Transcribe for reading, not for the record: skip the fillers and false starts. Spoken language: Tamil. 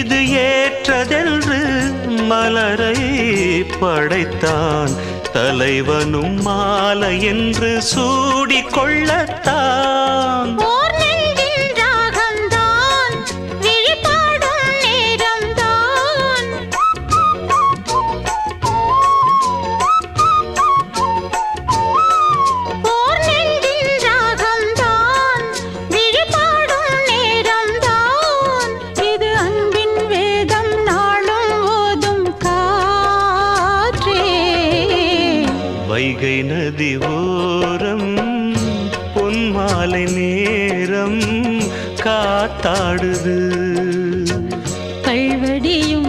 இது ஏற்றதென்று மலரை படைத்தான். தலைவனும் மாலை என்று சூடிக்கொள்ளத்தான். வைகை நதி ஓரம் பொன்மாலை நேரம் காத்தாடுது.